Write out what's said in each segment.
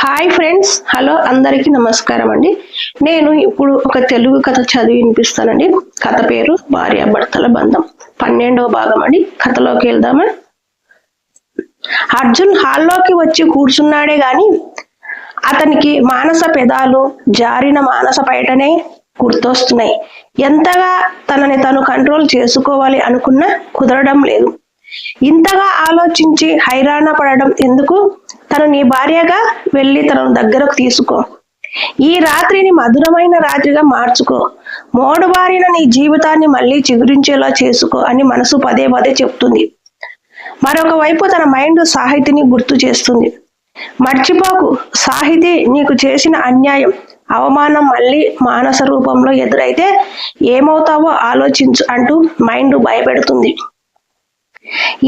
Hi friends, hello అందరికీ నమస్కారం అండి. నేను ఇప్పుడు ఒక తెలుగు కథ చదివి వినిపిస్తానండి. కథ పేరు భార్యాభర్తల బంధం, 12వ భాగం అండి. కథలోకి వెళ్దామా? అర్జున్ హాల్లోకి వచ్చి కూర్చున్నాడే గాని అతనికి మానస పెదాలు జారిన మానస బయటనే గుర్తొస్తున్నాయి. ఎంతగా తనని తను కంట్రోల్ చేసుకోవాలి అనుకున్నా కుదరడం లేదు. ఇంతగా ఆలోచించి హైరాణ పడడం ఎందుకు? తను నీ భార్యగా వెళ్ళి తనను దగ్గరకు తీసుకో. ఈ రాత్రిని మధురమైన రాత్రిగా మార్చుకో. మోడుబారిన నీ జీవితాన్ని మళ్ళీ చిగురించేలా చేసుకో అని మనసు పదే పదే చెప్తుంది. మరొక వైపు తన మైండ్ సాహితిని గుర్తు చేస్తుంది. మర్చిపోకు, సాహితి నీకు చేసిన అన్యాయం, అవమానం మళ్ళీ మానస రూపంలో ఎదురైతే ఏమవుతావో ఆలోచించు అంటూ మైండ్ భయపెడుతుంది.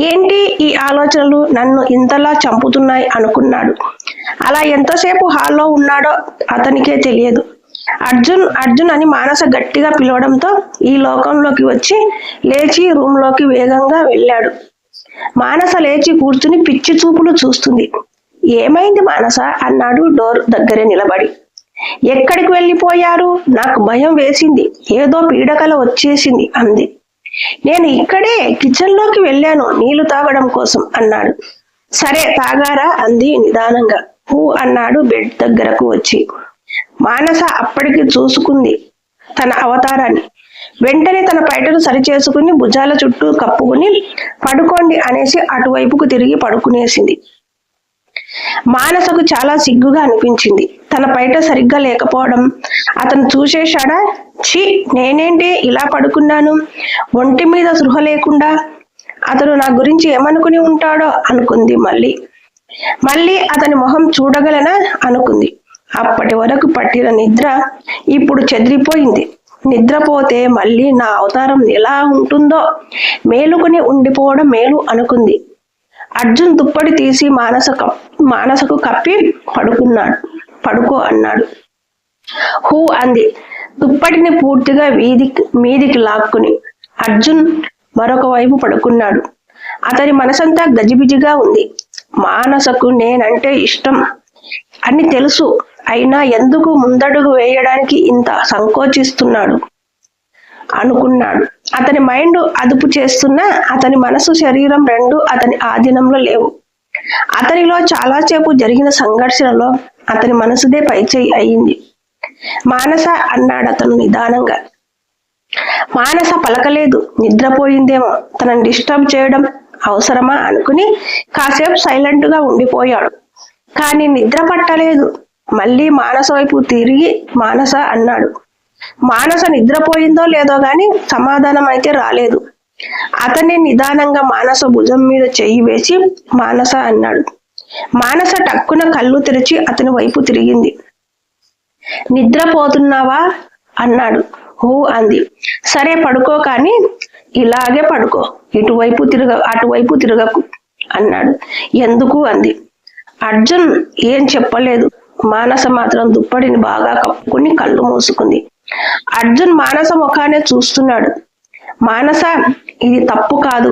ఏంటి ఈ ఆలోచనలు నన్ను ఇంతలా చంపుతున్నాయి అనుకున్నాడు. అలా ఎంతసేపు హాల్లో ఉన్నాడో అతనికే తెలియదు. అర్జున్ అర్జున్ అని మానస గట్టిగా పిలవడంతో ఈ లోకంలోకి వచ్చి లేచి రూమ్లోకి వేగంగా వెళ్ళాడు. మానస లేచి కూర్చుని పిచ్చి చూపులు చూస్తుంది. ఏమైంది మానస అన్నాడు డోర్ దగ్గరే నిలబడి. ఎక్కడికి వెళ్ళిపోయారు? నాకు భయం వేసింది, ఏదో పీడకల వచ్చేసింది అంది. నేను ఇక్కడే కిచెన్లోకి వెళ్ళాను నీళ్లు తాగడం కోసం అన్నాడు. సరే తాగారా అంది నిదానంగా. హూ అన్నాడు బెడ్ దగ్గరకు వచ్చి. మానస అప్పటికి చూసుకుంది తన అవతారాన్ని. వెంటనే తన పైటను సరిచేసుకుని భుజాల చుట్టూ కప్పుకుని పడుకోండి అనేసి అటువైపుకు తిరిగి పడుకునేసింది. మానసకు చాలా సిగ్గుగా అనిపించింది. తన పైట సరిగ్గా లేకపోవడం అతను చూసేశాడా? ఛీ, నేనేంటి ఇలా పడుకున్నాను, ఒంటి మీద సృహ లేకుండా. అతను నా గురించి ఏమనుకుని ఉంటాడో అనుకుంది. మళ్ళీ అతని మొహం చూడగలనా అనుకుంది. అప్పటి వరకు పట్టిన నిద్ర ఇప్పుడు చెదిరిపోయింది. నిద్రపోతే మళ్ళీ నా అవతారం ఎలా ఉంటుందో, మేలుకుని ఉండిపోవడం మేలు అనుకుంది. అర్జున్ దుప్పటి తీసి మానసకు కప్పి పడుకో అన్నాడు. హూ అంది దుప్పటిని పూర్తిగా మీదికి లాక్కుని. అర్జున్ మరొక వైపు పడుకున్నాడు. అతని మనసంతా గజిబిజిగా ఉంది. మానసకు నేనంటే ఇష్టం అని తెలుసు, అయినా ఎందుకు ముందడుగు వేయడానికి ఇంత సంకోచిస్తున్నాడు అనుకున్నాడు. అతని మైండ్ అదుపు చేస్తున్నా అతని మనసు శరీరం రెండు అతని ఆధీనంలో లేవు. అతనిలో చాలాసేపు జరిగిన సంఘర్షణలో అతని మనసుదే పైచేయి అయింది. మానస అన్నాడు అతను నిదానంగా. మానస పలకలేదు. నిద్రపోయిందేమో, తనని డిస్టర్బ్ చేయడం అవసరమా అనుకుని కాసేపు సైలెంట్ గా ఉండిపోయాడు. కానీ నిద్ర పట్టలేదు. మళ్ళీ మానస వైపు తిరిగి మానస అన్నాడు. మానస నిద్రపోయిందో లేదో గాని సమాధానం అయితే రాలేదు. అతనే నిదానంగా మానస భుజం మీద చెయ్యి వేసి మానస అన్నాడు. మానస టక్కున కళ్ళు తెరిచి అతని వైపు తిరిగింది. నిద్రపోతున్నావా అన్నాడు. హూ అంది. సరే పడుకో, కానీ ఇలాగే పడుకో, అటువైపు తిరగకు అన్నాడు. ఎందుకు అంది. అర్జున్ ఏం చెప్పలేదు. మానస మాత్రం దుప్పటిని బాగా కప్పుకుని కళ్ళు మూసుకుంది. అర్జున్ మానస ముఖానే చూస్తున్నాడు. మానస, ఇది తప్పు కాదు.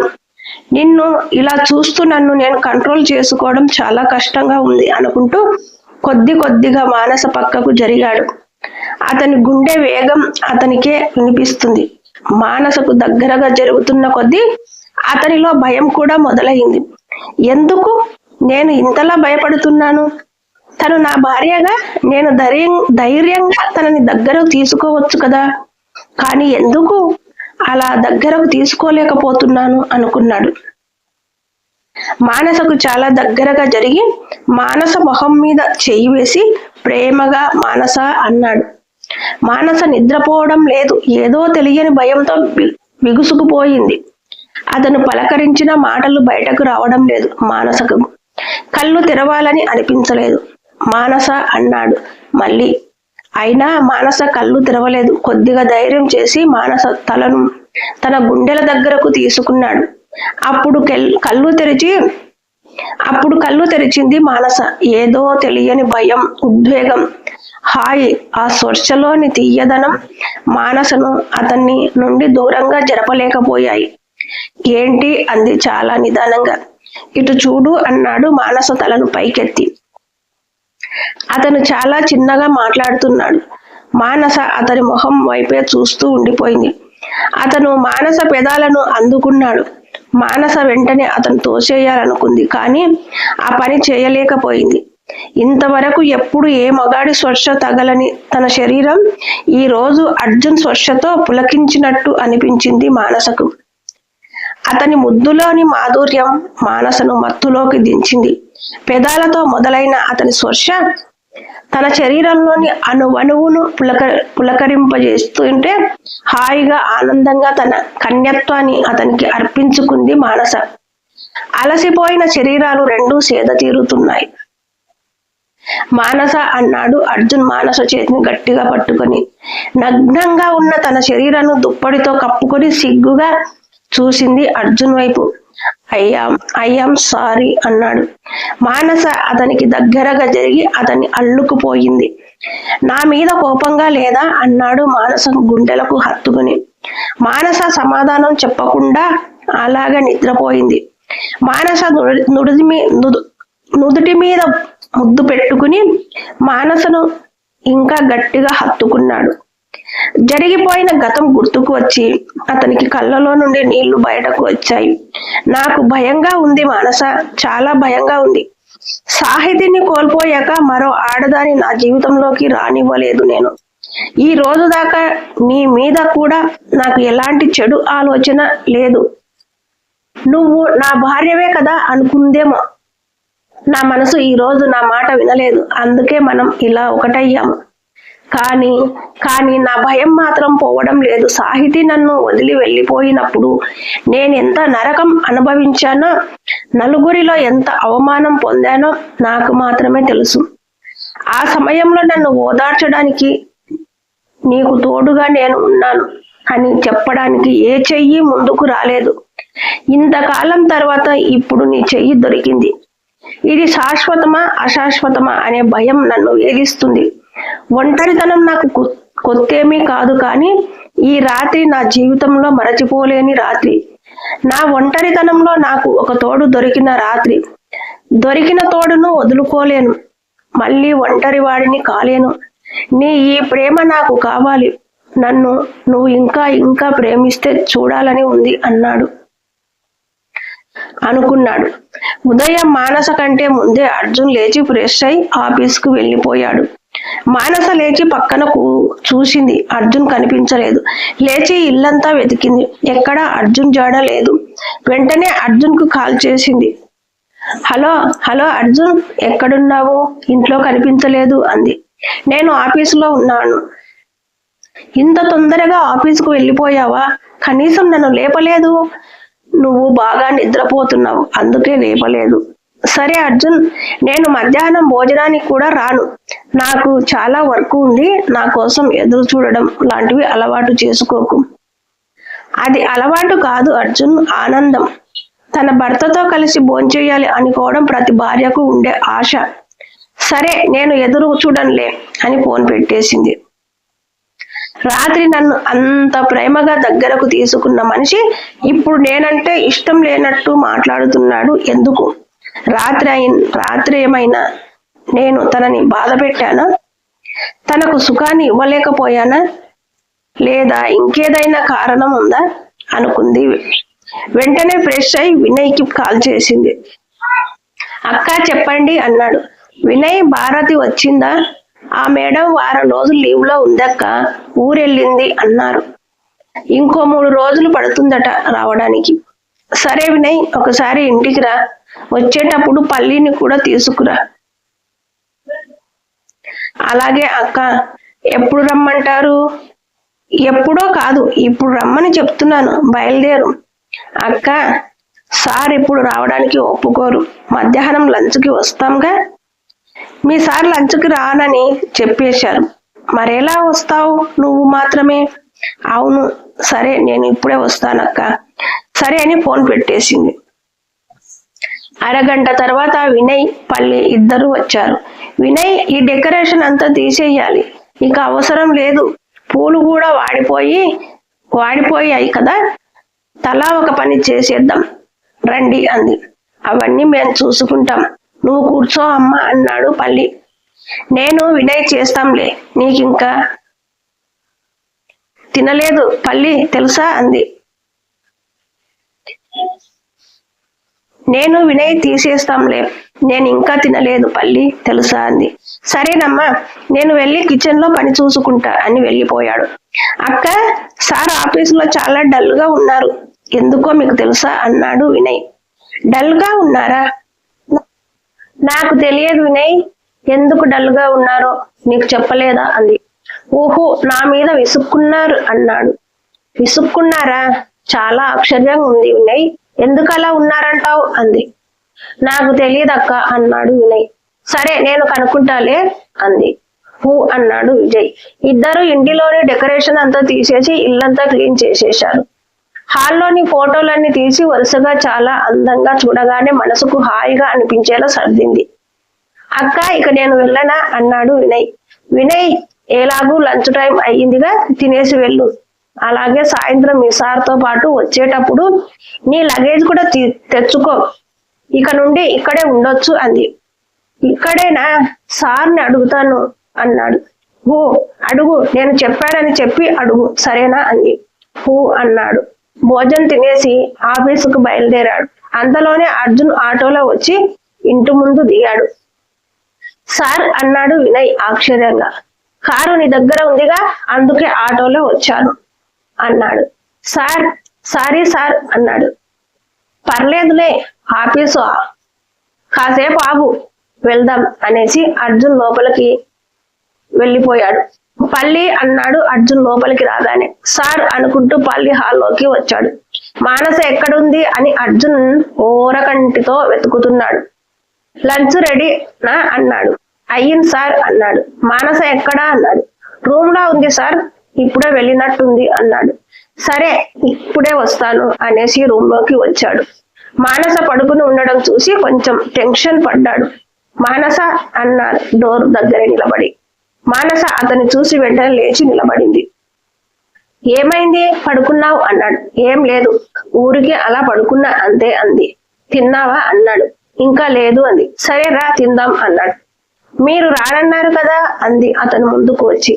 నిన్ను ఇలా చూస్తూ నన్ను నేను కంట్రోల్ చేసుకోవడం చాలా కష్టంగా ఉంది అనుకుంటూ కొద్దిగా మానస పక్కకు జరిగాడు. అతని గుండె వేగం అతనికే వినిపిస్తుంది. మానసకు దగ్గరగా జరుగుతున్న కొద్దీ అతనిలో భయం కూడా మొదలైంది. ఎందుకు నేను ఇంతలా భయపడుతున్నాను? తను నా భార్యగా నేను ధైర్యంగా తనని దగ్గరకు తీసుకోవచ్చు కదా, కానీ ఎందుకు అలా దగ్గరకు తీసుకోలేకపోతున్నాను అనుకున్నాడు. మానసకు చాలా దగ్గరగా జరిగి మానస మొహం మీద చెయ్యి వేసి ప్రేమగా మానస అన్నాడు. మానస నిద్రపోవడం లేదు. ఏదో తెలియని భయంతో బిగుసుకుపోయింది. అతను పలకరించిన మాటలు బయటకు రావడం లేదు. మానసకు కళ్ళు తెరవాలని అనిపించలేదు. మానస అన్నాడు మళ్ళీ. అయినా మానస కళ్ళు తెరవలేదు. కొద్దిగా ధైర్యం చేసి మానస తలను తన గుండెల దగ్గరకు తీసుకున్నాడు. అప్పుడు కళ్ళు తెరిచింది మానస. ఏదో తెలియని భయం, ఉద్వేగం, హాయి, ఆ స్పర్శలోని తీయదనం మానసను అతన్ని నుండి దూరంగా జరపలేకపోయాయి. ఏంటి అంది చాలా నిదానంగా. ఇటు చూడు అన్నాడు మానస తలను పైకెత్తి. అతను చాలా చిన్నగా మాట్లాడుతున్నాడు. మానస అతని మొహం వైపే చూస్తూ ఉండిపోయింది. అతను మానస పెదాలను అందుకున్నాడు. మానస వెంటనే అతను తోసేయాలనుకుంది, కానీ ఆ పని చేయలేకపోయింది. ఇంతవరకు ఎప్పుడు ఏ మగాడి స్పర్శ తగలని తన శరీరం ఈ రోజు అర్జున్ స్పర్శతో పులకించినట్టు అనిపించింది మానసకు. అతని ముద్దులోని మాధుర్యం మానసను మత్తులోకి దించింది. పెదాలతో మొదలైన అతని స్పర్శ తన శరీరంలోని అణువణువును పులకరింపజేస్తుంటే హాయిగా ఆనందంగా తన కన్యత్వాన్ని అతనికి అర్పించుకుంది మానస. అలసిపోయిన శరీరాలు రెండూ సేద తీరుతున్నాయి. మానస అన్నాడు అర్జున్ మానస చేతిని గట్టిగా పట్టుకొని. నగ్నంగా ఉన్న తన శరీరాన్ని దుప్పటితో కప్పుకొని సిగ్గుగా చూసింది అర్జున్ వైపు. ఐయామ్ సారీ అన్నాడు. మానస అతనికి దగ్గరగా జరిగి అతన్ని అల్లుకుపోయింది. నా మీద కోపంగా లేదా అన్నాడు మానస గుండెలకు హత్తుకుని. మానస సమాధానం చెప్పకుండా అలాగే నిద్రపోయింది. మానస నుదుటి మీద ముద్దు పెట్టుకుని మానసను ఇంకా గట్టిగా హత్తుకున్నాడు. జరిగిపోయిన గతం గుర్తుకు వచ్చి అతనికి కళ్ళలో నుండి నీళ్లు బయటకు వచ్చాయి. నాకు భయంగా ఉంది మానస, చాలా భయంగా ఉంది. సాహితిని కోల్పోయాక మరో ఆడదాని నా జీవితంలోకి రానివ్వలేదు నేను. ఈ రోజు దాకా నీ మీద కూడా నాకు ఎలాంటి చెడు ఆలోచన లేదు. నువ్వు నా భార్యవే కదా అనుకుందేమో. నా మనసు ఈ రోజు నా మాట వినలేదు, అందుకే మనం ఇలా ఒకటయ్యాము. కానీ నా భయం మాత్రం పోవడం లేదు. సాహితీ నన్ను వదిలి వెళ్ళిపోయినప్పుడు నేనెంత నరకం అనుభవించానో, నలుగురిలో ఎంత అవమానం పొందానో నాకు మాత్రమే తెలుసు. ఆ సమయంలో నన్ను ఓదార్చడానికి నీకు తోడుగా నేను ఉన్నాను అని చెప్పడానికి ఏ చెయ్యి ముందుకు రాలేదు. ఇంతకాలం తర్వాత ఇప్పుడు నీ చెయ్యి దొరికింది. ఇది శాశ్వతమా అశాశ్వతమా అనే భయం నన్ను వేధిస్తుంది. ఒంటరితనం నాకు కొత్తేమీ కాదు, కానీ ఈ రాత్రి నా జీవితంలో మరచిపోలేని రాత్రి. నా ఒంటరితనంలో నాకు ఒక తోడు దొరికిన రాత్రి. దొరికిన తోడును వదులుకోలేను, మళ్ళీ ఒంటరి వాడిని కాలేను. నీ ఈ ప్రేమ నాకు కావాలి. నన్ను నువ్వు ఇంకా ఇంకా ప్రేమిస్తే చూడాలని ఉంది అనుకున్నాడు. ఉదయం మానస కంటే ముందే అర్జున్ లేచి ఫ్రెష్ అయి ఆఫీస్కు వెళ్ళిపోయాడు. మానస లేచి పక్కన చూసింది. అర్జున్ కనిపించలేదు. లేచి ఇల్లంతా వెతికింది. ఎక్కడా అర్జున్ జాడ లేదు. వెంటనే అర్జున్ కు కాల్ చేసింది. హలో అర్జున్, ఎక్కడున్నావు? ఇంట్లో కనిపించలేదు అంది. నేను ఆఫీసులో ఉన్నాను. ఇంత తొందరగా ఆఫీసుకు వెళ్ళిపోయావా? కనీసం నన్ను లేపలేదు. నువ్వు బాగా నిద్రపోతున్నావు, అందుకే లేపలేదు. సరే అర్జున్, నేను మధ్యాహ్నం భోజనానికి కూడా రాను. నాకు చాలా వర్క్ ఉంది. నా కోసం ఎదురు చూడడం లాంటివి అలవాటు చేసుకోకు. అది అలవాటు కాదు అర్జున్, ఆనందం. తన భర్తతో కలిసి భోంచేయాలి అనుకోవడం ప్రతి భార్యకు ఉండే ఆశ. సరే, నేను ఎదురు చూడనులే అని ఫోన్ పెట్టేసింది. రాత్రి నన్ను అంత ప్రేమగా దగ్గరకు తీసుకున్న మనిషి ఇప్పుడు నేనంటే ఇష్టం లేనట్టు మాట్లాడుతున్నాడు. ఎందుకు? రాత్రి ఏమైనా నేను తనని బాధ పెట్టానా? తనకు సుఖాన్ని ఇవ్వలేకపోయానా? లేదా ఇంకేదైనా కారణం ఉందా అనుకుంది. వెంటనే ఫ్రెష్ అయి వినయ్కి కాల్ చేసింది. అక్క చెప్పండి అన్నాడు. వినయ్, భారతి వచ్చిందా? ఆ మేడం వారం రోజులు లీవ్ లో ఉందక్క, ఊరెళ్ళింది అన్నారు. ఇంకో 3 రోజులు పడుతుందట రావడానికి. సరే వినయ్, ఒకసారి ఇంటికి రా. వచ్చేటప్పుడు పల్లిని కూడా తీసుకురా. అలాగే అక్క. ఎప్పుడు రమ్మంటారు? ఎప్పుడో కాదు, ఇప్పుడు రమ్మని చెప్తున్నాను. బయలుదేరు. అక్క, సార్ ఇప్పుడు రావడానికి ఒప్పుకోరు. మధ్యాహ్నం లంచ్కి వస్తాంగా. మీ సార్ లంచ్కి రానని చెప్పేశారు. మరెలా వస్తావు నువ్వు మాత్రమే? అవును. సరే, నేను ఇప్పుడే వస్తానక్క. సరే అని ఫోన్ పెట్టేసింది. అరగంట తర్వాత వినయ్, పల్లి ఇద్దరు వచ్చారు. వినయ్, ఈ డెకరేషన్ అంతా తీసేయాలి, ఇక అవసరం లేదు. పూలు కూడా వాడిపోయాయి కదా, తలా ఒక పని చేసేద్దాం రండి అంది. అవన్నీ మేము చూసుకుంటాం, నువ్వు కూర్చో అమ్మా అన్నాడు పల్లి. నేను వినయ్ చేస్తాంలే, నీకింకా తినలేదు పల్లి తెలుసా అంది. నేను వినయ్ తీసేస్తాంలే, నేను ఇంకా తినలేదు పల్లి తెలుసా అంది. సరేనమ్మా, నేను వెళ్ళి కిచెన్ లో పని చూసుకుంటా అని వెళ్ళిపోయాడు. అక్క, సార్ ఆఫీసులో చాలా డల్ గా ఉన్నారు, ఎందుకో మీకు తెలుసా అన్నాడు వినయ్. డల్ గా ఉన్నారా? నాకు తెలియదు వినయ్, ఎందుకు డల్ గా ఉన్నారో నీకు చెప్పలేదా అంది. ఓహో, నా మీద విసుక్కున్నారు అన్నాడు. విసుక్కున్నారా? చాలా ఆశ్చర్యంగా ఉంది వినయ్, ఎందుకు అలా ఉన్నారంటావు అంది. నాకు తెలియదక్క అన్నాడు వినయ్. సరే నేను కనుక్కుంటాలే అంది. హూ అన్నాడు విజయ్. ఇద్దరు ఇంటిలోని డెకరేషన్ అంతా తీసేసి ఇల్లంతా క్లీన్ చేసేశారు. హాల్లోని ఫోటోలన్నీ తీసి వరుసగా చాలా అందంగా చూడగానే మనసుకు హాయిగా అనిపించేలా సర్దింది. అక్క, ఇక నేను వెళ్ళనా అన్నాడు వినయ్. వినయ్, ఎలాగూ లంచ్ టైం అయ్యిందిగా, తినేసి వెళ్ళు. అలాగే సాయంత్రం మీ సార్తో పాటు వచ్చేటప్పుడు నీ లగేజ్ కూడా తెచ్చుకో, ఇక నుండి ఇక్కడే ఉండొచ్చు అంది. ఇక్కడేనా? సార్ని అడుగుతాను అన్నాడు. హూ అడుగు, నేను చెప్పానని చెప్పి అడుగు సరేనా అంది. హూ అన్నాడు. భోజనం తినేసి ఆఫీసుకు బయలుదేరాడు. అంతలోనే అర్జున్ ఆటోలో వచ్చి ఇంటి ముందు దిగాడు. సార్ అన్నాడు వినయ్ ఆశ్చర్యంగా. కారు నీ దగ్గర ఉందిగా, అందుకే ఆటోలో వచ్చాను అన్నాడు. సారీ సార్ అన్నాడు. పర్లేదులే, ఆఫీసు కాసేపు ఆగు, వెళ్దాం అనేసి అర్జున్ లోపలికి వెళ్ళిపోయాడు. పల్లి అన్నాడు అర్జున్ లోపలికి రాగానే. సార్ అనుకుంటూ పల్లి హాల్లోకి వచ్చాడు. మానస ఎక్కడుంది అని అర్జున్ ఓరకంటితో వెతుకుతున్నాడు. లంచ్ రెడీ నా అన్నాడు. అయ్యింది సార్ అన్నాడు. మానస ఎక్కడా అన్నాడు. రూమ్ లో ఉంది సార్, ఇప్పుడే వెళ్ళినట్టుంది అన్నాడు. సరే ఇప్పుడే వస్తాను అనేసి రూమ్ లోకి వచ్చాడు. మానస పడుకుని ఉండడం చూసి కొంచెం టెన్షన్ పడ్డాడు. మానస అన్నాడు డోర్ దగ్గరే నిలబడి. మానస అతన్ని చూసి వెంటనే లేచి నిలబడింది. ఏమైంది, పడుకున్నావు అన్నాడు. ఏం లేదు, ఊరికి అలా పడుకున్నా అంతే అంది. తిన్నావా అన్నాడు. ఇంకా లేదు అంది. సరే రా తిందాం అన్నాడు. మీరు రానన్నారు కదా అంది అతను ముందుకు వచ్చి.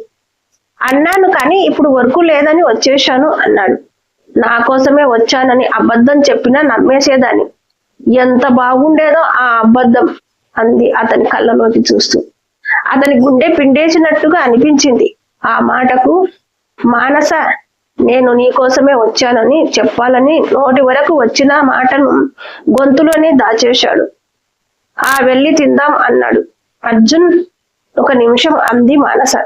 అన్నాను, కానీ ఇప్పుడు వర్క్ లేదని వచ్చేశాను అన్నాడు. నా కోసమే వచ్చానని అబద్ధం చెప్పినా నమ్మేసేదాన్ని, ఎంత బాగుండేదో ఆ అబద్ధం అంది అతని కళ్ళలోకి చూస్తూ. అతని గుండె పిండేసినట్టుగా అనిపించింది ఆ మాటకు. మానస, నేను నీ కోసమే వచ్చానని చెప్పాలని నోటి వరకు వచ్చిన మాటను గొంతులోనే దాచేశాడు. వెళ్ళి తిందాం అన్నాడు అర్జున్. ఒక నిమిషం అంది మానస.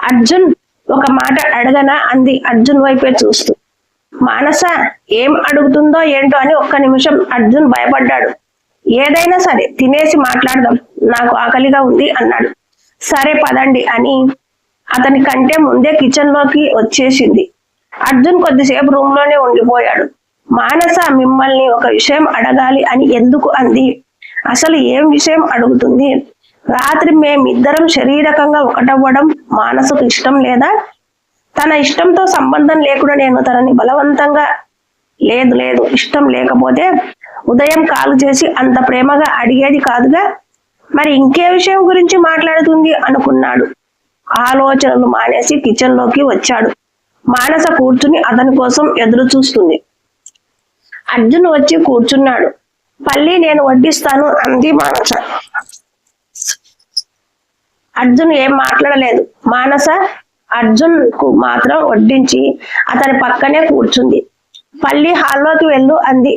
అర్జున్ ఒక మాట అడగనా అంది అర్జున్ వైపే చూస్తూ. మానస ఏం అడుగుతుందో ఏంటో అని ఒక్క నిమిషం అర్జున్ భయపడ్డాడు. ఏదైనా సరే తినేసి మాట్లాడదాం, నాకు ఆకలిగా ఉంది అన్నాడు. సరే పదండి అని అతని కంటే ముందే కిచెన్ లోకి వచ్చేసింది. అర్జున్ కొద్దిసేపు రూమ్ లోనే ఉండిపోయాడు. మానస మిమ్మల్ని ఒక విషయం అడగాలి అని ఎందుకు అంది. అసలు ఏం విషయం అడుగుతుంది? రాత్రి మేమిద్దరం శారీరకంగా ఒకటవ్వడం మానసకు ఇష్టం లేదా? తన ఇష్టంతో సంబంధం లేకుండా నేను తనని బలవంతంగా లేదు ఇష్టం లేకపోతే ఉదయం కాల్ చేసి అంత ప్రేమగా అడిగేది కాదుగా, మరి ఇంకే విషయం గురించి మాట్లాడుతుంది అనుకున్నాడు. ఆలోచనలు మానేసి కిచెన్ లోకి వచ్చాడు. మానస కూర్చుని అతని కోసం ఎదురు చూస్తుంది. అర్జున్ వచ్చి కూర్చున్నాడు. పల్లి నేను వడ్డిస్తాను అంది మానస. అర్జున్ ఏం మాట్లాడలేదు. మానస అర్జున్ కు మాత్రం వడ్డించి అతని పక్కనే కూర్చుంది. పల్లి హాల్లోకి వెళ్ళు అంది.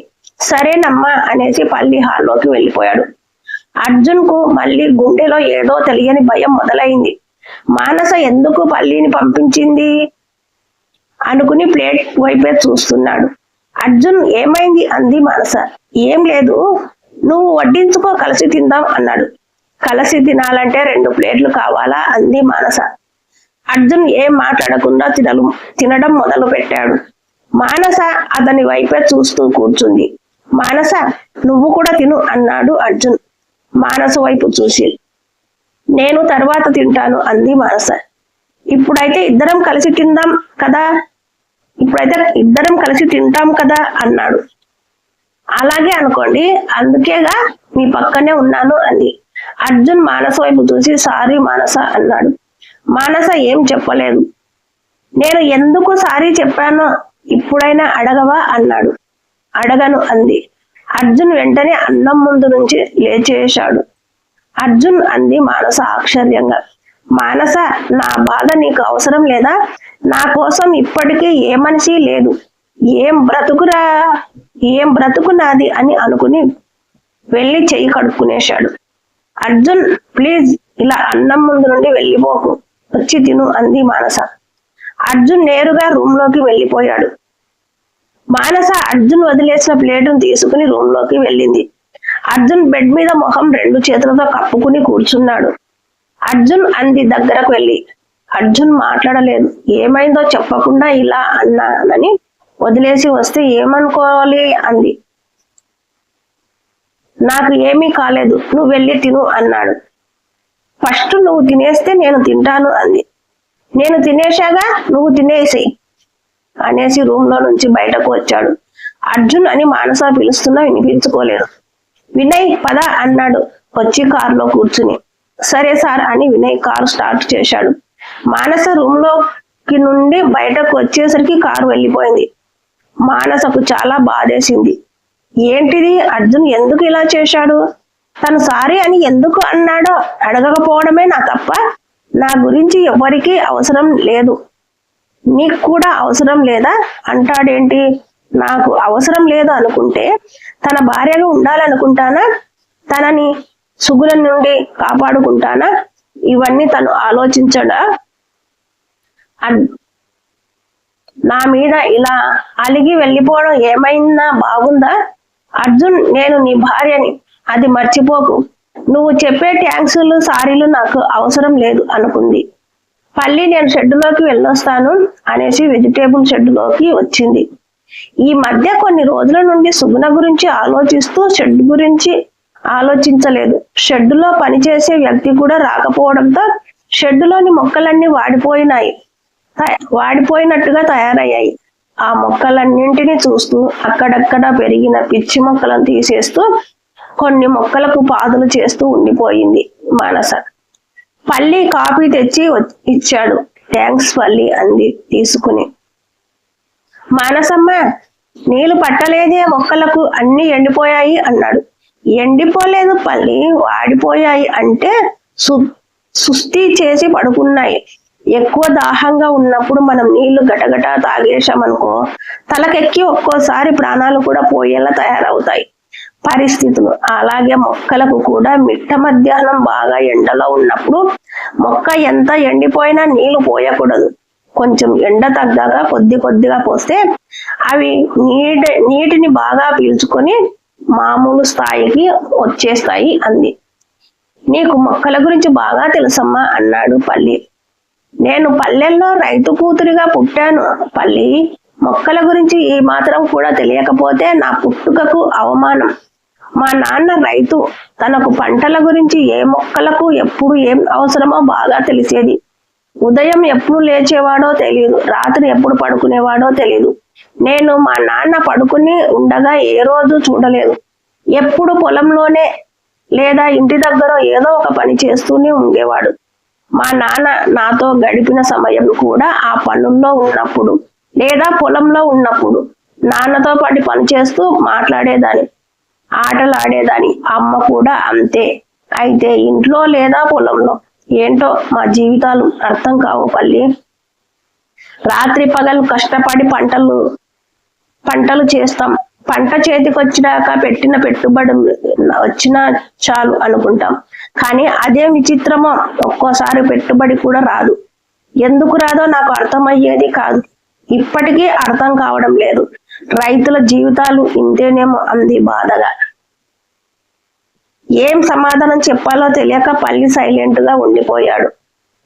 సరేనమ్మా అనేసి పల్లి హాల్లోకి వెళ్ళిపోయాడు. అర్జున్ కు మళ్ళీ గుండెలో ఏదో తెలియని భయం మొదలైంది. మానస ఎందుకు పల్లిని పంపించింది అనుకుని ప్లేట్ వైపే చూస్తున్నాడు. అర్జున్ ఏమైంది అంది మానస. ఏం లేదు, నువ్వు వడ్డించుకో, కలిసి తిందాం అన్నాడు. కలిసి తినాలంటే 2 ప్లేట్లు కావాలా అంది మానస. అర్జున్ ఏం మాట్లాడకుండా తినడం మొదలు పెట్టాడు. మానస అతని వైపే చూస్తూ కూర్చుంది. మానస నువ్వు కూడా తిను అన్నాడు అర్జున్ మానస వైపు చూసి. నేను తర్వాత తింటాను అంది మానస. ఇప్పుడైతే ఇద్దరం కలిసి తింటాం కదా అన్నాడు. అలాగే అనుకోండి, అందుకేగా మీ పక్కనే ఉన్నాను అంది. అర్జున్ మానస వైపు చూసి సారీ మానస అన్నాడు. మానస ఏం చెప్పలేదు. నేను ఎందుకు సారీ చెప్పానో ఇప్పుడైనా అడగవా అన్నాడు. అడగను అంది. అర్జున్ వెంటనే అన్నం ముందు నుంచి లేచేశాడు. అర్జున్ అంది మానస ఆశ్చర్యంగా. మానస, నా బాధ నీకు అవసరం లేదా? నా కోసం ఇప్పటికీ ఏ మనిషి లేదు. ఏం బ్రతుకు నాది అని అనుకుని వెళ్ళి చెయ్యి కడుక్కునేశాడు. అర్జున్ ప్లీజ్, ఇలా అన్నం ముందు నుండి వెళ్ళిపోకు, వచ్చి తిను అంది మానస. అర్జున్ నేరుగా రూమ్ లోకి వెళ్ళిపోయాడు. మానస అర్జున్ వదిలేసిన ప్లేటును తీసుకుని రూమ్ లోకి వెళ్ళింది. అర్జున్ బెడ్ మీద మొహం 2 చేతులతో కప్పుకుని కూర్చున్నాడు. అర్జున్ అంది దగ్గరకు వెళ్ళి. అర్జున్ మాట్లాడలేదు. ఏమైందో చెప్పకుండా ఇలా అన్నానని వదిలేసి వస్తే ఏమనుకోవాలి అంది. నాకు ఏమీ కాలేదు, నువ్వు వెళ్ళి తిను అన్నాడు. ఫస్ట్ నువ్వు తినేస్తే నేను తింటాను అంది. నేను తినేశాగా, నువ్వు తినేసేయి అనేసి రూమ్ లో నుంచి బయటకు వచ్చాడు. అర్జున్ అని మానస పిలుస్తున్నా వినిపించుకోలేదు. వినయ్ పద అన్నాడు వచ్చి కారులో కూర్చుని. సరే సార్ అని వినయ్ కారు స్టార్ట్ చేశాడు. మానస రూమ్ లోకి నుండి బయటకు వచ్చేసరికి కారు వెళ్ళిపోయింది. మానసకు చాలా బాధేసింది. ఏంటిది, అర్జున్ ఎందుకు ఇలా చేశాడు? తను సారీ అని ఎందుకు అన్నాడో అడగకపోవడమే నా తప్ప. నా గురించి ఎవరికి అవసరం లేదు, నీకు కూడా అవసరం లేదా అంటాడేంటి? నాకు అవసరం లేదు అనుకుంటే తన భార్యగా ఉండాలనుకుంటానా? తనని సుగుల నుండి కాపాడుకుంటానా? ఇవన్నీ తను ఆలోచించడా? నా మీద ఇలా అలిగి వెళ్ళిపోవడం ఏమైనా బాగుందా? అర్జున్, నేను నీ భార్యని, అది మర్చిపోకు. నువ్వు చెప్పే ట్యాంక్సులు సారీలు నాకు అవసరం లేదు అనుకుంది. పల్లి నేను షెడ్డులోకి వెళ్ళొస్తాను అనేసి వెజిటేబుల్ షెడ్డులోకి వచ్చింది. ఈ మధ్య కొన్ని రోజుల నుండి సుగుణ గురించి ఆలోచిస్తూ షెడ్ గురించి ఆలోచించలేదు. షెడ్డులో పనిచేసే వ్యక్తి కూడా రాకపోవడంతో షెడ్డులోని మొక్కలన్నీ వాడిపోయినట్టుగా తయారయ్యాయి. ఆ మొక్కలన్నింటినీ చూస్తూ అక్కడక్కడ పెరిగిన పిచ్చి మొక్కలను తీసేస్తూ కొన్ని మొక్కలకు పాదులు చేస్తూ ఉండిపోయింది మానస. పల్లి కాఫీ తెచ్చి ఇచ్చాడు. థ్యాంక్స్ పల్లి అంది తీసుకుని. మానసమ్మ, నీళ్లు పట్టలేదే మొక్కలకు, అన్ని ఎండిపోయాయి అన్నాడు. ఎండిపోలేదు పల్లి, వాడిపోయాయి అంటే సుస్థి చేసి పడుకున్నాయి. ఎక్కువ దాహంగా ఉన్నప్పుడు మనం నీళ్లు గటగట తాగేశామనుకో, తలకెక్కి ఒక్కోసారి ప్రాణాలు కూడా పోయేలా తయారవుతాయి పరిస్థితులు. అలాగే మొక్కలకు కూడా మిట్ట మధ్యాహ్నం బాగా ఎండలో ఉన్నప్పుడు మొక్క ఎంత ఎండిపోయినా నీళ్లు పోయకూడదు. కొంచెం ఎండ తగ్గాక కొద్దిగా పోస్తే అవి నీటిని బాగా పీల్చుకొని మామూలు స్థాయికి వచ్చేస్తాయి అంది. నీకు మొక్కల గురించి బాగా తెలుసమ్మా అన్నాడు పల్లి. నేను పల్లెల్లో రైతు కూతురిగా పుట్టాను పల్లి. మొక్కల గురించి ఈ మాత్రం కూడా తెలియకపోతే నా పుట్టుకకు అవమానం. మా నాన్న రైతు, తనకు పంటల గురించి ఏ మొక్కలకు ఎప్పుడు ఏం అవసరమో బాగా తెలిసేది. ఉదయం ఎప్పుడు లేచేవాడో తెలియదు, రాత్రి ఎప్పుడు పడుకునేవాడో తెలియదు. నేను మా నాన్న పడుకుని ఉండగా ఏ రోజు చూడలేదు. ఎప్పుడు పొలంలోనే లేదా ఇంటి దగ్గర ఏదో ఒక పని చేస్తూనే ఉండేవాడు. మా నాన్న నాతో గడిపిన సమయం కూడా ఆ పనుల్లో ఉన్నప్పుడు లేదా పొలంలో ఉన్నప్పుడు నాన్నతో పాటు పని చేస్తూ మాట్లాడేదాన్ని, ఆటలాడేదాన్ని. అమ్మ కూడా అంతే. అయితే ఇంట్లో లేదా పొలంలో ఏంటో మా జీవితాలు అర్థం కావు పల్లి. రాత్రి పగలు కష్టపడి పంటలు చేస్తాం. పంట చేతికొచ్చినాక పెట్టిన పెట్టుబడి వచ్చినా చాలు అనుకుంటాం. కానీ అదే విచిత్రమో, ఒక్కోసారి పెట్టుబడి కూడా రాదు. ఎందుకు రాదో నాకు అర్థమయ్యేది కాదు. ఇప్పటికీ అర్థం కావడం లేదు. రైతుల జీవితాలు ఇంతేనేమో అంది బాధగా. ఏం సమాధానం చెప్పాలో తెలియక పల్లి సైలెంట్ గా ఉండిపోయాడు.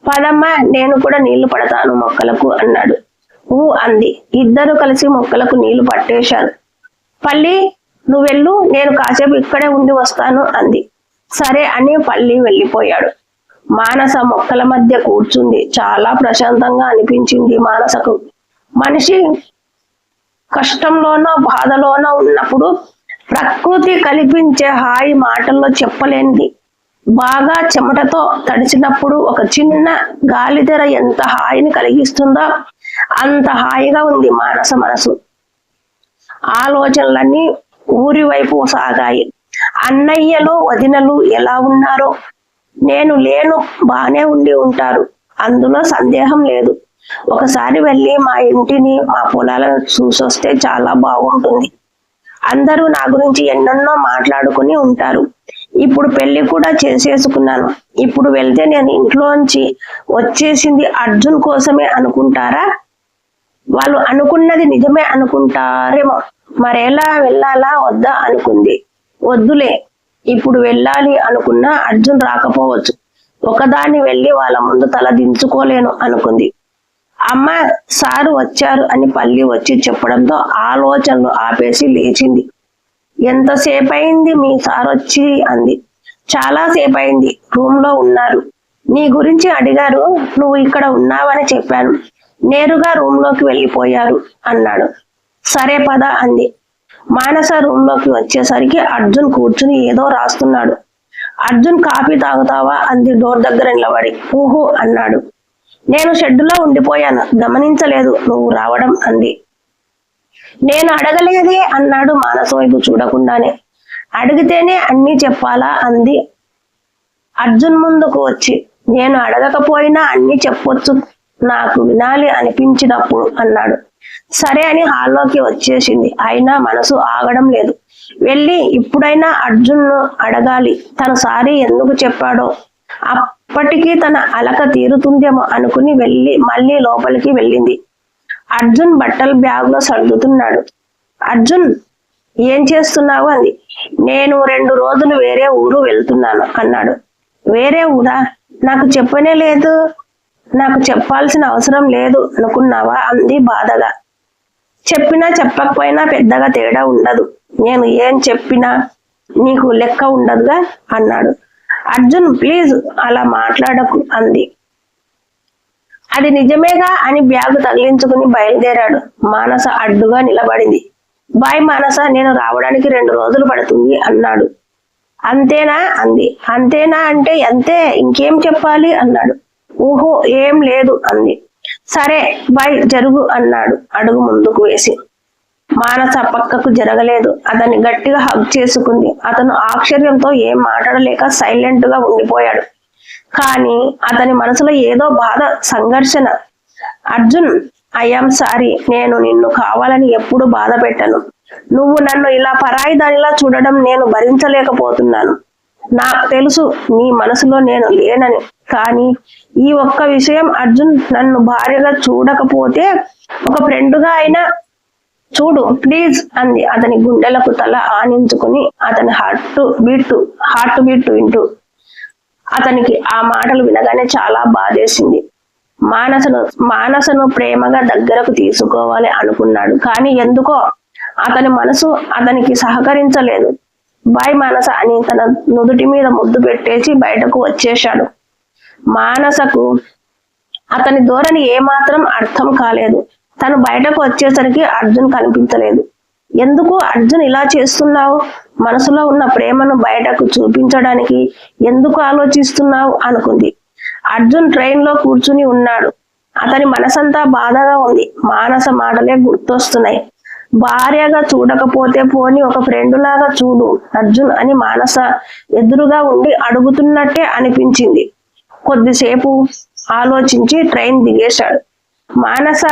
పదమ్మా, నేను కూడా నీళ్లు పడతాను మొక్కలకు అన్నాడు. అంది. ఇద్దరు కలిసి మొక్కలకు నీళ్లు పట్టేశారు. పల్లి, నువ్వెళ్ళు, నేను కాసేపు ఇక్కడే ఉండి వస్తాను అంది. సరే అని పల్లి వెళ్ళిపోయాడు. మానస మొక్కల మధ్య కూర్చుంది. చాలా ప్రశాంతంగా అనిపించింది మానసకు. మనిషి కష్టంలోనో బాధలోనో ఉన్నప్పుడు ప్రకృతి కల్పించే హాయి మాటల్లో చెప్పలేనిది. బాగా చెమటతో తడిచినప్పుడు ఒక చిన్న గాలిధర ఎంత హాయిని కలిగిస్తుందో అంత హాయిగా ఉంది మానస మనసు. ఆలోచనలన్నీ ఊరి వైపు సాగాయి. అన్నయ్యలు వదినలు ఎలా ఉన్నారో, నేను లేను బానే ఉండి ఉంటారు, అందులో సందేహం లేదు. ఒకసారి వెళ్ళి మా ఇంటిని మా పొలాలను చూసొస్తే చాలా బాగుంటుంది. అందరూ నా గురించి ఎన్నెన్నో మాట్లాడుకుని ఉంటారు. ఇప్పుడు పెళ్లి కూడా చేసేసుకున్నాను. ఇప్పుడు వెళ్తే నేను ఇంట్లోంచి వచ్చేసింది అర్జున్ కోసమే అనుకుంటారా? వాళ్ళు అనుకున్నది నిజమే అనుకుంటారేమో. మరెలా వెళ్ళాలా వద్దా అనుకుంది. వద్దులే, ఇప్పుడు వెళ్ళాలి అనుకున్నా అర్జున్ రాకపోవచ్చు. ఒకదాన్ని వెళ్ళి వాళ్ళ ముందు తల దించుకోలేను అనుకుంది. అమ్మ, సారు వచ్చారు అని పల్లి వచ్చి చెప్పడంతో ఆలోచనలు ఆపేసి లేచింది. ఎంతసేపయింది మీ సార్ వచ్చి అంది. చాలా సేపయింది, రూమ్ లో ఉన్నారు. నీ గురించి అడిగారు, నువ్వు ఇక్కడ ఉన్నావని చెప్పాను. నేరుగా రూమ్ లోకి వెళ్ళిపోయారు అన్నాడు. సరే పద అంది. మానస రూమ్ లోకి వచ్చేసరికి అర్జున్ కూర్చుని ఏదో రాస్తున్నాడు. అర్జున్ కాఫీ తాగుతావా అంది డోర్ దగ్గర నిలబడి. ఊహు అన్నాడు. నేను షెడ్డులో ఉండిపోయాను, గమనించలేదు నువ్వు రావడం అంది. నేను అడగలేదే అన్నాడు మానస వైపు చూడకుండానే. అడిగితేనే అన్నీ చెప్పాలా అంది అర్జున్ ముందుకు వచ్చి. నేను అడగకపోయినా అన్నీ చెప్పొచ్చు, నాకు వినాలి అనిపించినప్పుడు అన్నాడు. సరే అని హాల్లోకి వచ్చేసింది. అయినా మనసు ఆగడం లేదు. వెళ్ళి ఇప్పుడైనా అర్జున్ను అడగాలి, తను సారీ ఎందుకు చెప్పాడో. అప్పటికీ తన అలక తీరుతుందేమో అనుకుని మళ్ళీ లోపలికి వెళ్ళింది. అర్జున్ బట్టల బ్యాగులో సర్దుతున్నాడు. అర్జున్, ఏం చేస్తున్నావు అంది. నేను 2 రోజులు వేరే ఊరు వెళ్తున్నాను అన్నాడు. వేరే ఊరా? నాకు చెప్పనే లేదు. నాకు చెప్పాల్సిన అవసరం లేదు అనుకున్నావా అంది బాధగా. చెప్పినా చెప్పకపోయినా పెద్దగా తేడా ఉండదు. నేను ఏం చెప్పినా నీకు లెక్క ఉండదుగా అన్నాడు. అర్జున్, ప్లీజ్ అలా మాట్లాడకు అంది. అది నిజమేగా అని బ్యాగు తగిలించుకుని బయలుదేరాడు. మానస అడ్డుగా నిలబడింది. బాయ్ మానస, నేను రావడానికి 2 రోజులు పడుతుంది అన్నాడు. అంతేనా అంది. అంతేనా అంటే అంతే, ఇంకేం చెప్పాలి అన్నాడు. ఊహో ఏం లేదు అంది. సరే బాయ్, జరుగు అన్నాడు అడుగు ముందుకు వేసి. మానస పక్కకు జరగలేదు. అతన్ని గట్టిగా హగ్ చేసుకుంది. అతను ఆశ్చర్యంతో ఏం మాట్లాడలేక సైలెంట్ గా ఉండిపోయాడు. కానీ అతని మనసులో ఏదో బాధ, సంఘర్షణ. అర్జున్, ఐఎమ్ సారీ, నేను నిన్ను కావాలని ఎప్పుడు బాధ పెట్టను. నువ్వు నన్ను ఇలా పరాయి దానిలా చూడడం నేను భరించలేకపోతున్నాను. నాకు తెలుసు నీ మనసులో నేను లేనని. కానీ ఈ ఒక్క విషయం అర్జున్, నన్ను భార్యగా చూడకపోతే ఒక ఫ్రెండ్గా అయినా చూడు ప్లీజ్ అంది. అతని గుండెలకు తల ఆనించుకుని అతని హార్ట్ బీట్ వింటూ. అతనికి ఆ మాటలు వినగానే చాలా బాధేసింది. మానసను ప్రేమగా దగ్గరకు తీసుకోవాలి అనుకున్నాడు. కానీ ఎందుకో అతని మనసు అతనికి సహకరించలేదు. బాయ్ మానస అని తన నుదుటి మీద ముద్దు పెట్టేసి బయటకు వచ్చేశాడు. మానసకు అతని ధోరణి ఏమాత్రం అర్థం కాలేదు. తను బయటకు వచ్చేసరికి అర్జున్ కనిపించలేదు. ఎందుకు అర్జున్ ఇలా చేస్తున్నావు? మనసులో ఉన్న ప్రేమను బయటకు చూపించడానికి ఎందుకు ఆలోచిస్తున్నావు అనుకుంది. అర్జున్ ట్రైన్ లో కూర్చుని ఉన్నాడు. అతని మనసంతా బాధగా ఉంది. మానస మాటలే గుర్తొస్తున్నాయి. భార్యగా చూడకపోతే పోని ఒక ఫ్రెండ్ లాగా చూడు అర్జున్ అని మానస ఎదురుగా ఉండి అడుగుతున్నట్టే అనిపించింది. కొద్దిసేపు ఆలోచించి ట్రైన్ దిగేశాడు. మానస,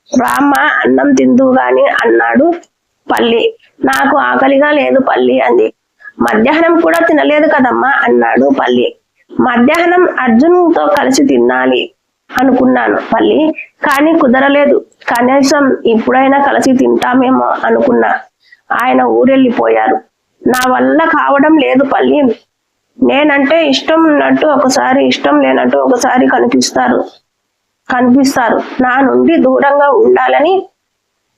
రామ్మ అన్నం తిందు గాని అన్నాడు పల్లి. నాకు ఆకలిగా లేదు పల్లి అంది. మధ్యాహ్నం కూడా తినలేదు కదమ్మా అన్నాడు పల్లి. మధ్యాహ్నం అర్జున్ తో కలిసి తినాలి అనుకున్నాను పల్లి, కానీ కుదరలేదు. కనీసం ఇప్పుడైనా కలిసి తింటామేమో అనుకున్నా. ఆయన ఊరెళ్ళిపోయారు. నా వల్ల కావడం లేదు పల్లి. నేనంటే ఇష్టం ఉన్నట్టు ఒకసారి, ఇష్టం లేనట్టు ఒకసారి కనిపిస్తారు. నా నుండి దూరంగా ఉండాలని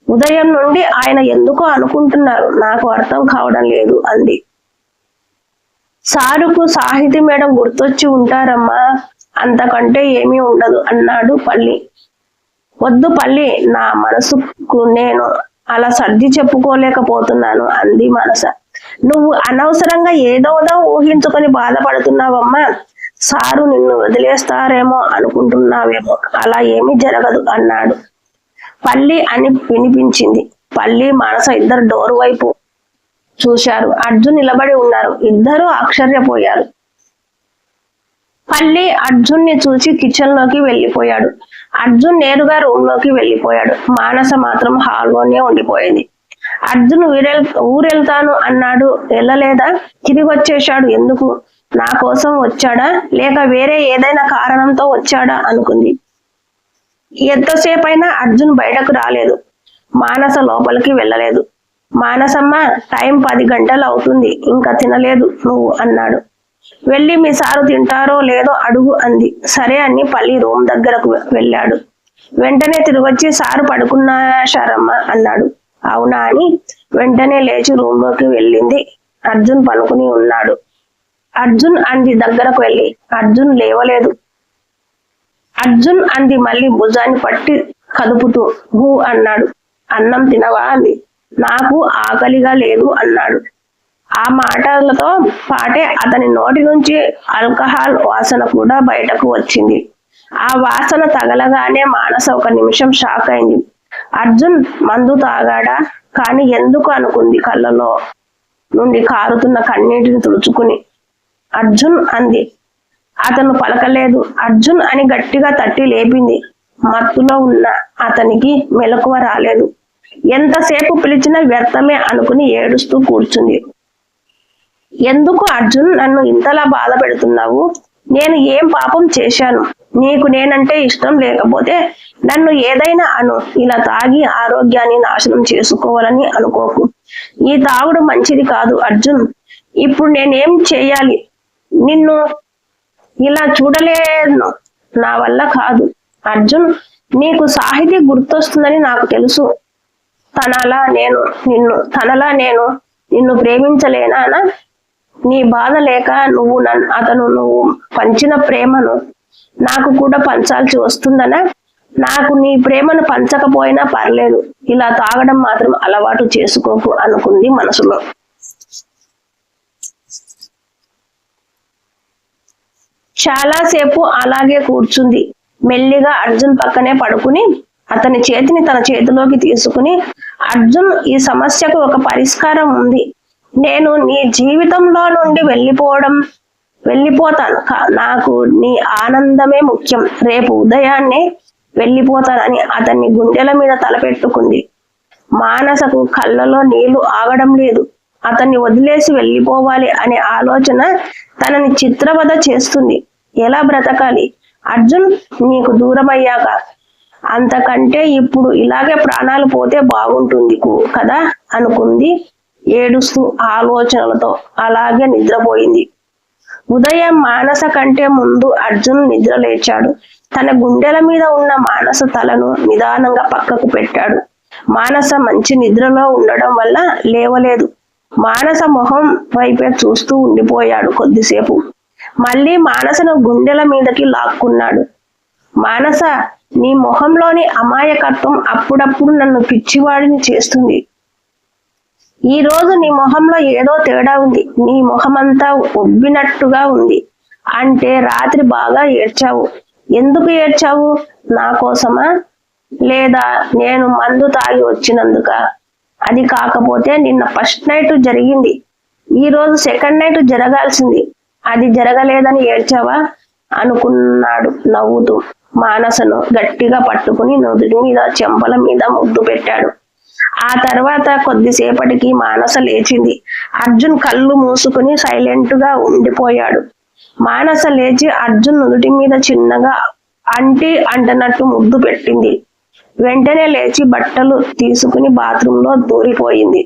ఉదయం నుండి ఆయన ఎందుకో అనుకుంటున్నారు. నాకు అర్థం కావడం లేదు అంది. సారుకు సాహితీ మేడం గుర్తొచ్చి ఉంటారమ్మా, అంతకంటే ఏమీ ఉండదు అన్నాడు పల్లి. వద్దు పల్లి, నా మనసుకు నేను అలా సర్ది చెప్పుకోలేకపోతున్నాను అంది మనస. నువ్వు అనవసరంగా ఏదోదో ఊహించుకొని బాధపడుతున్నావమ్మా. సారు నిన్ను వదిలేస్తారేమో అనుకుంటున్నావేమో, అలా ఏమీ జరగదు అన్నాడు. పల్లి అని వినిపించింది. పల్లి మనస ఇద్దరు డోర్ వైపు చూశారు. అర్జున్ నిలబడి ఉన్నారు. ఇద్దరూ ఆశ్చర్యపోయారు. పల్లి అర్జున్ని చూసి కిచెన్ లోకి వెళ్ళిపోయాడు. అర్జున్ నేరుగా రూమ్ లోకి వెళ్ళిపోయాడు. మానస మాత్రం హాల్లోనే ఉండిపోయింది. అర్జున్ ఊరెళ్తాను అన్నాడు, వెళ్ళలేదా? తిరిగి వచ్చేశాడు. ఎందుకు? నా కోసం వచ్చాడా, లేక వేరే ఏదైనా కారణంతో వచ్చాడా అనుకుంది. ఎంతసేపైనా అర్జున్ బయటకు రాలేదు. మానస లోపలికి వెళ్ళలేదు. మానసమ్మ, టైం 10 గంటలు అవుతుంది, ఇంకా తినలేదు నువ్వు అన్నాడు. వెళ్ళి మీ సారు తింటారో లేదో అడుగు అంది. సరే అని పల్లి రూమ్ దగ్గరకు వెళ్ళాడు. వెంటనే తిరిగొచ్చి సారు పడుకున్నాశారమ్మా అన్నాడు. అవునా అని వెంటనే లేచి రూమ్ లోకి వెళ్ళింది. అర్జున్ పనుకుని ఉన్నాడు. అర్జున్ అంది దగ్గరకు వెళ్ళి. అర్జున్ లేవలేదు. అర్జున్ అంది మళ్ళీ భుజాన్ని పట్టి కదుపుతూ. హూ అన్నాడు. అన్నం తినవా అంది. నాకు ఆకలిగా లేదు అన్నాడు. ఆ మాటలతో పాటే అతని నోటి నుంచి ఆల్కహాల్ వాసన కూడా బయటకు వచ్చింది. ఆ వాసన తగలగానే మానస ఒక నిమిషం షాక్ అయింది. అర్జున్ మందు తాగాడా? కాని ఎందుకు అనుకుంది. కళ్ళలో నుండి కారుతున్న కన్నీటిని తుడుచుకుని. అర్జున్ అంది. అతను పలకలేదు. అర్జున్ అని గట్టిగా తట్టి లేపింది. మత్తులో ఉన్న అతనికి మెలకువ రాలేదు. ఎంతసేపు పిలిచినా వ్యర్థమే అనుకుని ఏడుస్తూ కూర్చుంది. ఎందుకు అర్జున్ నన్ను ఇంతలా బాధ పెడుతున్నావు? నేను ఏం పాపం చేశాను? నీకు నేనంటే ఇష్టం లేకపోతే నన్ను ఏదైనా అను. ఇలా తాగి ఆరోగ్యాన్ని నాశనం చేసుకోవాలని అనుకోకు. ఈ తాగుడు మంచిది కాదు అర్జున్. ఇప్పుడు నేనేం చేయాలి? నిన్ను ఇలా చూడలేను. నా వల్ల కాదు. అర్జున్, నీకు సాహితీ గుర్తొస్తుందని నాకు తెలుసు. తనలా నేను నిన్ను ప్రేమించలేనా? నీ బాధ లేక నువ్వు పంచిన ప్రేమను నాకు కూడా పంచాల్సి వస్తుందనా? నాకు నీ ప్రేమను పంచకపోయినా పర్లేదు, ఇలా తాగడం మాత్రం అలవాటు చేసుకోకు అనుకుంది మనసులో. చాలాసేపు అలాగే కూర్చుంది. మెల్లిగా అర్జున్ పక్కనే పడుకుని అతని చేతిని తన చేతిలోకి తీసుకుని, అర్జున్, ఈ సమస్యకు ఒక పరిష్కారం ఉంది. నేను నీ జీవితంలో నుండి వెళ్ళిపోతాను. నాకు నీ ఆనందమే ముఖ్యం. రేపు ఉదయాన్నే వెళ్ళిపోతానని అతన్ని గుండెల మీద తలపెట్టుకుంది. మానసకు కళ్ళలో నీళ్లు ఆగడం లేదు. అతన్ని వదిలేసి వెళ్ళిపోవాలి అనే ఆలోచన తనని చిత్రవద చేస్తుంది. ఎలా బ్రతకాలి అర్జున్ నీకు దూరమయ్యాక? అంతకంటే ఇప్పుడు ఇలాగే ప్రాణాలు పోతే బాగుంటుంది కదా అనుకుంది ఏడుస్తూ. ఆలోచనలతో అలాగే నిద్రపోయింది. ఉదయం మానస కంటే ముందు అర్జున్ నిద్ర లేచాడు. తన గుండెల మీద ఉన్న మానస తలను నిదానంగా పక్కకు పెట్టాడు. మానస మంచి నిద్రలో ఉండడం వల్ల లేవలేదు. మానస మొహం వైపే చూస్తూ ఉండిపోయాడు కొద్దిసేపు. మళ్ళీ మానసను గుండెల మీదకి లాక్కున్నాడు. మానస, నీ మొహంలోని అమాయకత్వం అప్పుడప్పుడు నన్ను పిచ్చివాడిని చేస్తుంది. ఈ రోజు నీ మొహంలో ఏదో తేడా ఉంది. నీ మొహమంతా ఉబ్బినట్టుగా ఉంది. అంటే రాత్రి బాగా ఏడ్చావు. ఎందుకు ఏడ్చావు? నా కోసమా? లేదా నేను మందు తాగి వచ్చినందుక? అది కాకపోతే నిన్న ఫస్ట్ నైట్ జరిగింది, ఈ రోజు సెకండ్ నైట్ జరగాల్సింది. అది జరగలేదని ఏడ్చావా అనుకున్నాడు నవ్వుతూ. మానసను గట్టిగా పట్టుకుని నుదుటి మీద చెంపల మీద ముద్దు పెట్టాడు. ఆ తర్వాత కొద్దిసేపటికి మానస లేచింది. అర్జున్ కళ్ళు మూసుకుని సైలెంట్ గా ఉండిపోయాడు. మానస లేచి అర్జున్ నుదుటి మీద చిన్నగా అంటనట్టు ముద్దు పెట్టింది. వెంటనే లేచి బట్టలు తీసుకుని బాత్రూంలో దూరిపోయింది.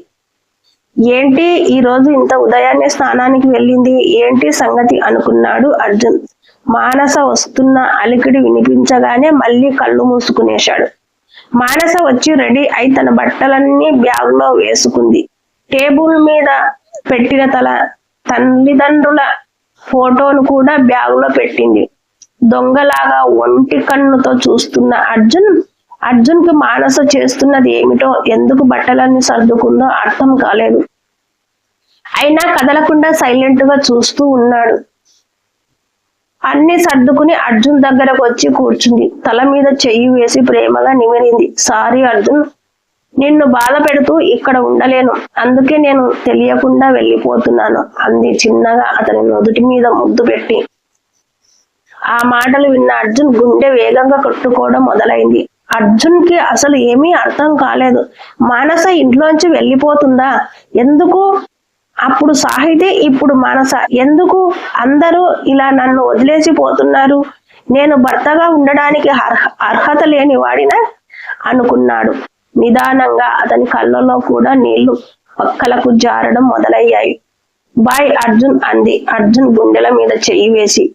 ఏంటి ఈ రోజు ఇంత ఉదయాన్నే స్నానానికి వెళ్ళింది? ఏంటి సంగతి అనుకున్నాడు అర్జున్. మానస వస్తున్న అలికిడి వినిపించగానే మళ్ళీ కళ్ళు మూసుకునేశాడు. మానస వచ్చి రెడీ అయి తన బట్టలన్నీ బ్యాగులో వేసుకుంది. టేబుల్ మీద పెట్టిన తల్లిదండ్రుల ఫోటోను కూడా బ్యాగులో పెట్టింది. దొంగలాగా ఒంటి కన్నుతో చూస్తున్న అర్జున్ అర్జున్ కి మానస చేస్తున్నది ఏమిటో, ఎందుకు బట్టలన్నీ సర్దుకుందో అర్థం కాలేదు. అయినా కదలకుండా సైలెంట్ గా చూస్తూ ఉన్నాడు. అన్ని సర్దుకుని అర్జున్ దగ్గరకు వచ్చి కూర్చుంది. తల మీద చెయ్యి వేసి ప్రేమగా నిమిరింది. సారీ అర్జున్, నిన్ను బాధ పెడుతూ ఇక్కడ ఉండలేను, అందుకే నేను తెలియకుండా వెళ్ళిపోతున్నాను అంది చిన్నగా అతని నుదుటి మీద ముద్దు పెట్టి. ఆ మాటలు విన్న అర్జున్ గుండె వేగంగా కొట్టుకోవడం మొదలైంది. అర్జున్ కి అసలు ఏమీ అర్థం కాలేదు. మానస ఇంట్లోంచి వెళ్ళిపోతుందా? ఎందుకు? అప్పుడు సాహితి, ఇప్పుడు మానస. ఎందుకు అందరూ ఇలా నన్ను వదిలేసి పోతున్నారు? నేను భర్తగా ఉండడానికి అర్హత లేని వాడినా అనుకున్నాడు. నిదానంగా అతని కళ్ళలో కూడా నీళ్లు పక్కలకు జారడం మొదలయ్యాయి. బాయ్ అర్జున్ అంది అర్జున్ గుండెల మీద చెయ్యి వేసి.